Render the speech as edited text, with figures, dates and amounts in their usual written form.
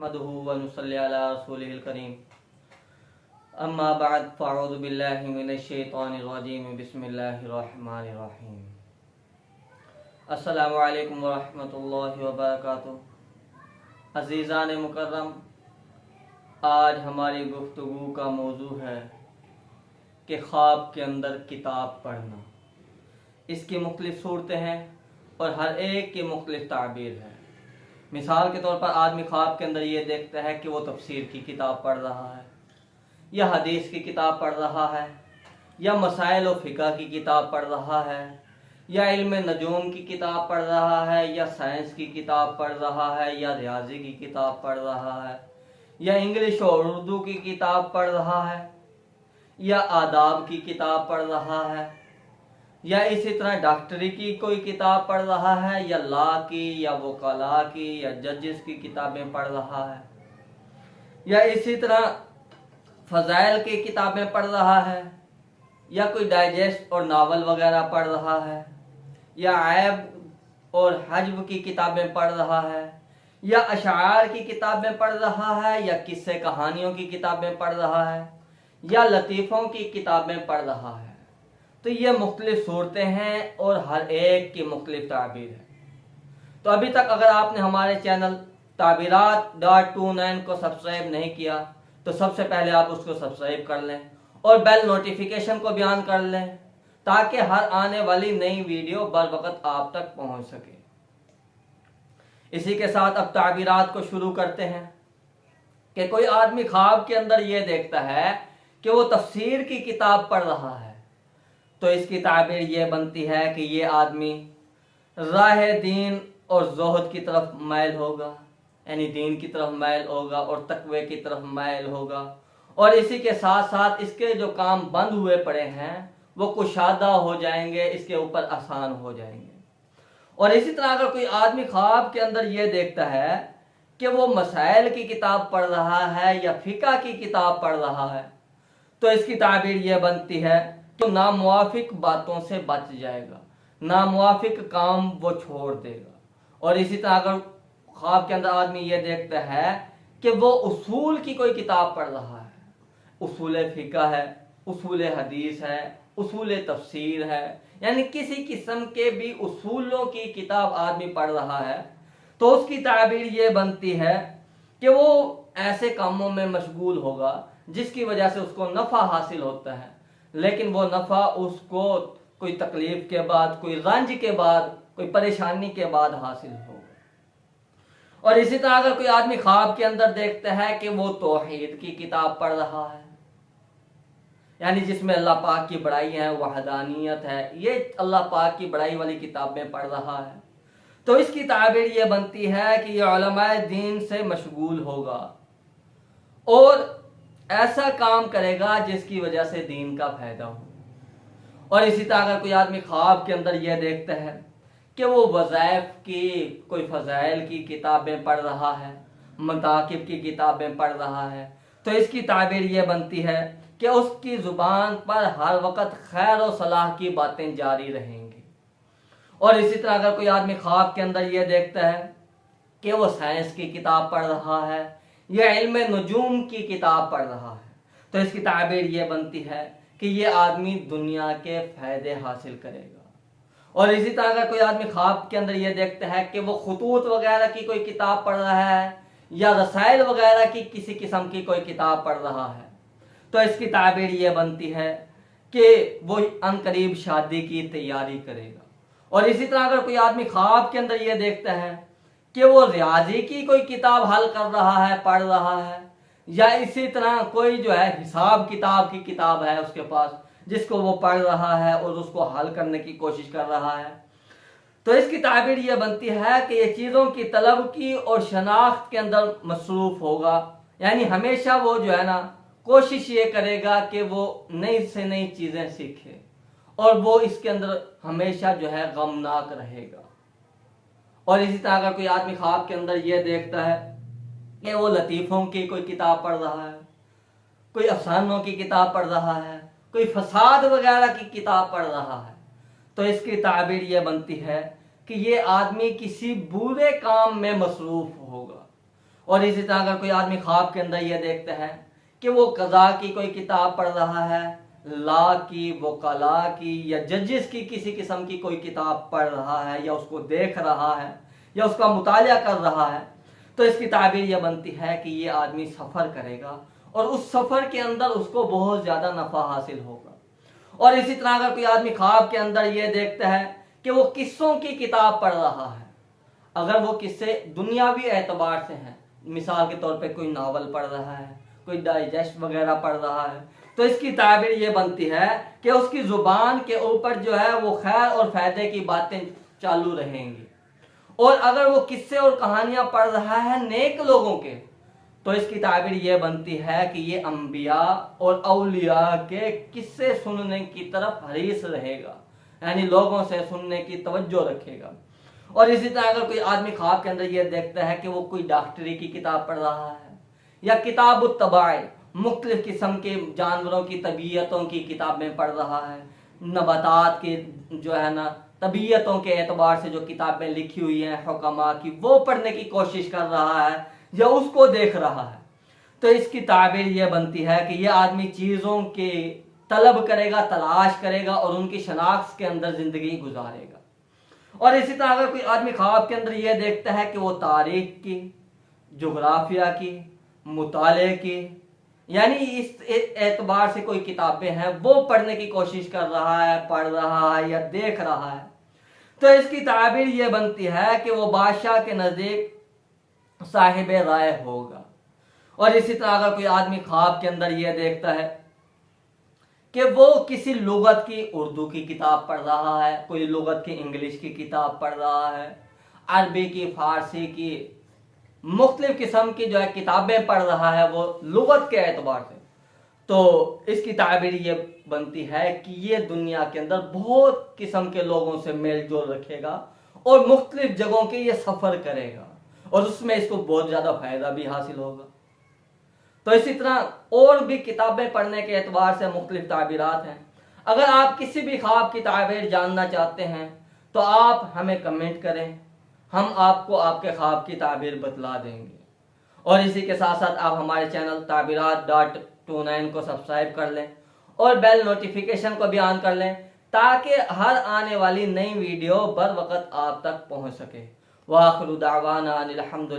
नहमदुहु व नुसल्ली अला रसूलिहिल करीम। अम्मा बाद फ़अऊज़ु बिल्लाहि मिनश शैतानिर रजीम। बिस्मिल्लाहिर रहमानिर रहीम। अस्सलामु अलैकुम व रहमतुल्लाहि व बरकातुहू। अज़ीज़ान मुकर्रम, आज हमारी गुफ्तगू का मौजू है कि ख्वाब के अंदर किताब पढ़ना। इसकी मुख्तलिफ़ सूरतें हैं और हर एक की मुख्तलिफ़ ताबीर है। मिसाल के तौर पर आदमी ख्वाब के अंदर ये देखता है कि वो तफसीर की किताब पढ़ रहा है, या हदीस की किताब पढ़ रहा है, या मसाइल व फ़िक़ह की किताब पढ़ रहा है, या इल्म नजूम की किताब पढ़ रहा है, या साइंस की किताब पढ़ रहा है, या रियाजी की किताब पढ़ रहा है, या इंग्लिश और उर्दू की किताब पढ़ रहा है, या आदाब की किताब पढ़ रहा है, या इसी तरह डॉक्टरी की कोई किताब पढ़ रहा है, या लॉ की, या वकाला की, या जजेस की किताबें पढ़ रहा है, या इसी तरह फ़ज़ाइल की किताबें पढ़ रहा है, या कोई डाइजेस्ट और नावल वगैरह पढ़ रहा है, या ऐब और हज्ब की किताबें पढ़ रहा है, या अशार की किताबें पढ़ रहा है, या किस्से कहानियों की किताबें पढ़ रहा है, या लतीफ़ों की किताबें पढ़ रहा है। तो ये मुख्तलिफ़ सूरतें हैं और हर एक की मुख्तलिफ़ ताबीर है। तो अभी तक अगर आपने हमारे चैनल ताबीरात.29 को सब्सक्राइब नहीं किया तो सबसे पहले आप उसको सब्सक्राइब कर लें और बेल नोटिफिकेशन को भी ऑन कर लें, ताकि हर आने वाली नई वीडियो बर वक्त आप तक पहुंच सके। इसी के साथ अब ताबीरात को शुरू करते हैं कि कोई आदमी ख्वाब के अंदर ये देखता है कि वो तफसीर की किताब पढ़ रहा है, तो इसकी ताबीर ये बनती है कि ये आदमी राह दीन और ज़ुहद की तरफ माइल होगा, यानी दीन की तरफ माइल होगा और तकवे की तरफ माइल होगा, और इसी के साथ साथ इसके जो काम बंद हुए पड़े हैं वो कुशादा हो जाएंगे, इसके ऊपर आसान हो जाएंगे। और इसी तरह अगर कोई आदमी ख्वाब के अंदर ये देखता है कि वो मसाइल की किताब पढ़ रहा है या फ़िक़ह की किताब पढ़ रहा है, तो इसकी ताबीर ये बनती है तो नामुवाफिक बातों से बच जाएगा, नामुवाफिक काम वो छोड़ देगा। और इसी तरह अगर ख्वाब के अंदर आदमी ये देखता है कि वो उसूल की कोई किताब पढ़ रहा है, उसूल फ़िक़ह है, उसूल हदीस है, उसूल तफसीर है, यानी किसी किस्म के भी उसूलों की किताब आदमी पढ़ रहा है, तो उसकी ताबीर ये बनती है कि वो ऐसे कामों में मशगूल होगा जिसकी वजह से उसको नफ़ा हासिल होता है, लेकिन वो नफ़ा उसको कोई तकलीफ के बाद, कोई रंज के बाद, कोई परेशानी के बाद हासिल होगा। और इसी तरह अगर कोई आदमी ख्वाब के अंदर देखता है कि वो तौहीद की किताब पढ़ रहा है, यानी जिसमें अल्लाह पाक की बड़ाई है, वहदानियत है, ये अल्लाह पाक की बड़ाई वाली किताबें पढ़ रहा है, तो इसकी ताबीर ये बनती है कि ये उलमाए दीन से मशगूल होगा और ऐसा काम करेगा जिसकी वजह से दीन का फायदा हो। और इसी तरह अगर कोई आदमी ख्वाब के अंदर यह देखता है कि वो वज़ाइफ की कोई फ़ज़ाइल की किताबें पढ़ रहा है, मताकिब की किताबें पढ़ रहा है, तो इसकी ताबीर ये बनती है कि उसकी ज़ुबान पर हर वक़्त खैर और सलाह की बातें जारी रहेंगी। और इसी तरह अगर कोई आदमी ख्वाब के अंदर ये देखता है कि वो साइंस की किताब पढ़ रहा है या इल्म नजूम की किताब पढ़ रहा है, तो इसकी ताबीर ये बनती है कि ये आदमी दुनिया के फ़ायदे हासिल करेगा। और इसी तरह अगर कोई आदमी ख्वाब के अंदर ये देखता है कि वो खतूत वगैरह की कोई किताब पढ़ रहा है या रसाइल वगैरह की किसी किस्म की कोई किताब पढ़ रहा है, तो इसकी ताबीर ये बनती है कि वो अनकरीब शादी की तैयारी करेगा। और इसी तरह अगर कोई आदमी ख्वाब के अंदर ये देखता है कि वो रियाजी की कोई किताब हल कर रहा है, पढ़ रहा है, या इसी तरह कोई जो है हिसाब किताब की किताब है उसके पास जिसको वो पढ़ रहा है और उसको हल करने की कोशिश कर रहा है, तो इसकी ताबीर ये बनती है कि ये चीज़ों की तलब की और शनाख्त के अंदर मसरूफ़ होगा, यानी हमेशा वो जो है ना कोशिश ये करेगा कि वो नई से नई चीज़ें सीखे और वो इसके अंदर हमेशा जो है गमनाक रहेगा। और इसी तरह अगर कोई आदमी ख्वाब के अंदर ये देखता है कि वो लतीफ़ों की कोई किताब पढ़ रहा है, कोई अफसानों की किताब पढ़ रहा है, कोई फसाद वगैरह की किताब पढ़ रहा है, तो इसकी ताबीर ये बनती है कि ये आदमी किसी बुरे काम में मसरूफ़ होगा। और इसी तरह अगर कोई आदमी ख्वाब के अंदर ये देखता है कि वो कज़ा की कोई किताब पढ़ रहा है, ला की, वकला की या जजेस की किसी किस्म की कोई किताब पढ़ रहा है या उसको देख रहा है या उसका मुतालिया कर रहा है, तो इसकी ताबीर यह बनती है कि ये आदमी सफ़र करेगा और उस सफ़र के अंदर उसको बहुत ज़्यादा नफ़ा हासिल होगा। और इसी तरह अगर कोई आदमी ख्वाब के अंदर ये देखता है कि वो किस्सों की किताब पढ़ रहा है, अगर वो किस्से दुनियावी एतबार से हैं, मिसाल के तौर पे कोई नावल पढ़ रहा है, कोई डाइजेस्ट वगैरह पढ़ रहा है, तो इसकी ताबीर ये बनती है कि उसकी ज़ुबान के ऊपर जो है वो खैर और फायदे की बातें चालू रहेंगी। और अगर वो किस्से और कहानियां पढ़ रहा है नेक लोगों के, तो इसकी ताबीर ये बनती है कि ये अंबिया और औलिया के किस्से सुनने की तरफ हरीस रहेगा, यानी लोगों से सुनने की तवज्जो रखेगा। और इसी तरह अगर कोई आदमी ख्वाब के अंदर ये देखता है कि वो कोई डॉक्टरी की किताब पढ़ रहा है या किताब तबाई, मुख्तलिफ किस्म के जानवरों की तबीयतों की किताबें पढ़ रहा है, नबातात के जो है ना तबीयतों के एतबार से जो किताबें लिखी हुई हैं हुक्मा की, वो पढ़ने की कोशिश कर रहा है या उसको देख रहा है, तो इसकी ताबीर यह बनती है कि यह आदमी चीज़ों के तलब करेगा, तलाश करेगा और उनकी शनाख्त के अंदर ज़िंदगी गुजारेगा। और इसी तरह अगर कोई आदमी ख्वाब के अंदर यह देखता है कि वो तारीख की, जोग्राफिया की, मुताले की, यानी इस एतबार से कोई किताबें हैं वो पढ़ने की कोशिश कर रहा है, पढ़ रहा है या देख रहा है, तो इसकी ताबीर ये बनती है कि वो बादशाह के नज़दीक साहिब राय होगा। और इसी तरह अगर कोई आदमी ख्वाब के अंदर ये देखता है कि वो किसी लुगत की उर्दू की किताब पढ़ रहा है, कोई लुगत की इंग्लिश की किताब पढ़ रहा है, अरबी की, फारसी की, मुख्तलिफ किस्म की जो है किताबें पढ़ रहा है वो लुगत के एतबार से, तो इसकी ताबीर ये बनती है कि ये दुनिया के अंदर बहुत किस्म के लोगों से मेल जोल रखेगा और मुख्तलिफ जगहों के ये सफ़र करेगा और उसमें इसको बहुत ज़्यादा फ़ायदा भी हासिल होगा। तो इसी तरह और भी किताबें पढ़ने के एतबार से मुख्तलिफ ताबीरात हैं। अगर आप किसी भी ख्वाब की ताबीर जानना चाहते हैं तो आप हमें कमेंट करें, हम आपको आपके ख्वाब की ताबीर बतला देंगे। और इसी के साथ साथ आप हमारे चैनल ताबीरात.29 को सब्सक्राइब कर लें और बेल नोटिफिकेशन को भी ऑन कर लें ताकि हर आने वाली नई वीडियो बर वक्त आप तक पहुंच सके। वाखिरु दावाना अनिल हम्दुलिल्लाह।